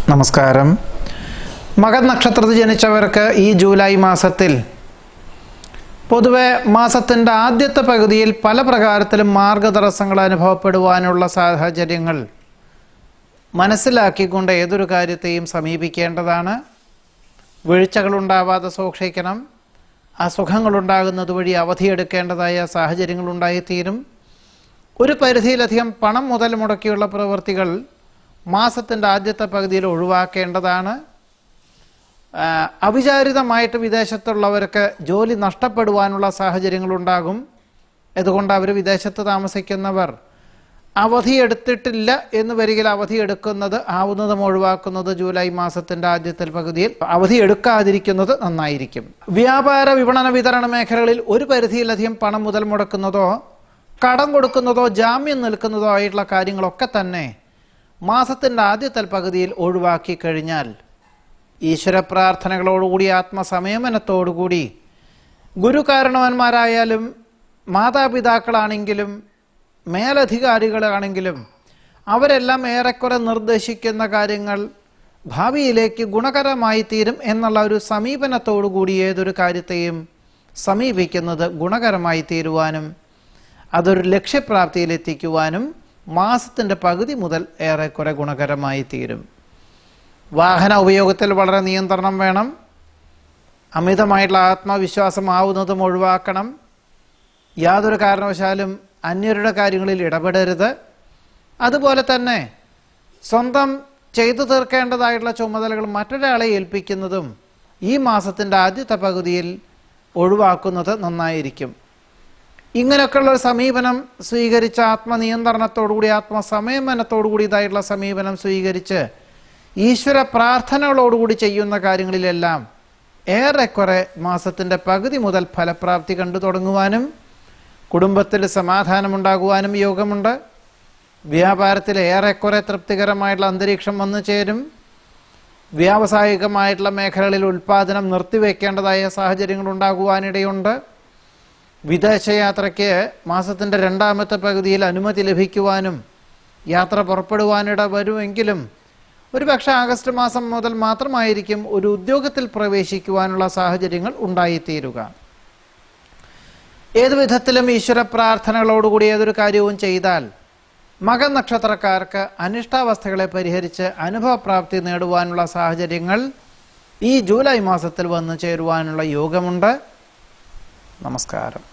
നമസ്കാരം. മകനക്ഷത്രത്തിൽ ജനിച്ചവർക്ക് ഈ ജൂലൈ മാസത്തിൽ പൊതുവെ മാസത്തിൻ്റെ ആദ്യത്തെ പകുതിയിൽ പല പ്രകാരത്തിലും മാർഗതടസ്സങ്ങൾ അനുഭവപ്പെടുവാനുള്ള സാഹചര്യങ്ങൾ മനസ്സിലാക്കിക്കൊണ്ട് ഏതൊരു കാര്യത്തെയും സമീപിക്കേണ്ടതാണ്. വീഴ്ചകളുണ്ടാവാതെ സൂക്ഷിക്കണം. അസുഖങ്ങളുണ്ടാകുന്നത് വഴി അവധിയെടുക്കേണ്ടതായ സാഹചര്യങ്ങളുണ്ടായിത്തീരും. ഒരു പരിധിയിലധികം പണം മുതൽ മുടക്കിയുള്ള പ്രവൃത്തികൾ മാസത്തിൻ്റെ ആദ്യത്തെ പകുതിയിൽ ഒഴിവാക്കേണ്ടതാണ്. അവിചാരിതമായിട്ട് വിദേശത്തുള്ളവർക്ക് ജോലി നഷ്ടപ്പെടുവാനുള്ള സാഹചര്യങ്ങളുണ്ടാകും. അതുകൊണ്ട് അവർ വിദേശത്ത് താമസിക്കുന്നവർ അവധിയെടുത്തിട്ടില്ല എന്ന് വരികിൽ അവധിയെടുക്കുന്നത് ആവുന്നതും ഒഴിവാക്കുന്നത് ജൂലൈ മാസത്തിൻ്റെ ആദ്യത്തെ പകുതിയിൽ അവധിയെടുക്കാതിരിക്കുന്നത് നന്നായിരിക്കും. വ്യാപാര വിപണന വിതരണ മേഖലകളിൽ ഒരു പരിധിയിലധികം പണം മുതൽ മുടക്കുന്നതോ കടം കൊടുക്കുന്നതോ ജാമ്യം നിൽക്കുന്നതോ ആയിട്ടുള്ള കാര്യങ്ങളൊക്കെ തന്നെ മാസത്തിൻ്റെ ആദ്യത്തെ പകുതിയിൽ ഒഴിവാക്കി കഴിഞ്ഞാൽ ഈശ്വര പ്രാർത്ഥനകളോടുകൂടി ആത്മസംയമനത്തോടുകൂടി ഗുരുകാരണവന്മാരായാലും മാതാപിതാക്കളാണെങ്കിലും മേലധികാരികളാണെങ്കിലും അവരെല്ലാം ഏറെക്കുറെ നിർദ്ദേശിക്കുന്ന കാര്യങ്ങൾ ഭാവിയിലേക്ക് ഗുണകരമായി തീരും എന്നുള്ള ഒരു സമീപനത്തോടുകൂടി ഏതൊരു കാര്യത്തെയും സമീപിക്കുന്നത് ഗുണകരമായി തീരുവാനും അതൊരു ലക്ഷ്യപ്രാപ്തിയിലെത്തിക്കുവാനും മാസത്തിൻ്റെ പകുതി മുതൽ ഏറെക്കുറെ ഗുണകരമായി തീരും. വാഹന ഉപയോഗത്തിൽ വളരെ നിയന്ത്രണം വേണം. അമിതമായിട്ടുള്ള ആത്മവിശ്വാസം ആവുന്നതും ഒഴിവാക്കണം. യാതൊരു കാരണവശാലും അന്യരുടെ കാര്യങ്ങളിൽ ഇടപെടരുത്. അതുപോലെ തന്നെ സ്വന്തം ചെയ്തു തീർക്കേണ്ടതായിട്ടുള്ള ചുമതലകൾ മറ്റൊരാളെ ഏൽപ്പിക്കുന്നതും ഈ മാസത്തിൻ്റെ ആദ്യത്തെ പകുതിയിൽ ഒഴിവാക്കുന്നത് നന്നായിരിക്കും. ഇങ്ങനെയൊക്കെയുള്ള ഒരു സമീപനം സ്വീകരിച്ച് ആത്മനിയന്ത്രണത്തോടുകൂടി ആത്മസംയമനത്തോടുകൂടി ഇതായിട്ടുള്ള സമീപനം സ്വീകരിച്ച് ഈശ്വര പ്രാർത്ഥനകളോടുകൂടി ചെയ്യുന്ന കാര്യങ്ങളിലെല്ലാം ഏറെക്കുറെ മാസത്തിൻ്റെ പകുതി മുതൽ ഫലപ്രാപ്തി കണ്ടു തുടങ്ങുവാനും കുടുംബത്തിൽ സമാധാനമുണ്ടാകുവാനും യോഗമുണ്ട്. വ്യാപാരത്തിൽ ഏറെക്കുറെ തൃപ്തികരമായിട്ടുള്ള അന്തരീക്ഷം വന്നു ചേരും. വ്യാവസായികമായിട്ടുള്ള മേഖലകളിൽ ഉൽപ്പാദനം നിർത്തിവെക്കേണ്ടതായ സാഹചര്യങ്ങൾ ഉണ്ടാകുവാനിടയുണ്ട്. വിദേശയാത്രയ്ക്ക് മാസത്തിൻ്റെ രണ്ടാമത്തെ പകുതിയിൽ അനുമതി ലഭിക്കുവാനും യാത്ര പുറപ്പെടുവാനിട വരുമെങ്കിലും ഒരുപക്ഷെ ആഗസ്റ്റ് മാസം മുതൽ മാത്രമായിരിക്കും ഒരു ഉദ്യോഗത്തിൽ പ്രവേശിക്കുവാനുള്ള സാഹചര്യങ്ങൾ ഉണ്ടായിത്തീരുക. ഏതു വിധത്തിലും ഈശ്വര പ്രാർത്ഥനകളോടുകൂടി ഏതൊരു കാര്യവും ചെയ്താൽ മകൻ നക്ഷത്രക്കാർക്ക് അനിഷ്ടാവസ്ഥകളെ പരിഹരിച്ച് അനുഭവപ്രാപ്തി നേടുവാനുള്ള സാഹചര്യങ്ങൾ ഈ ജൂലൈ മാസത്തിൽ വന്നു ചേരുവാനുള്ള യോഗമുണ്ട്. നമസ്കാരം.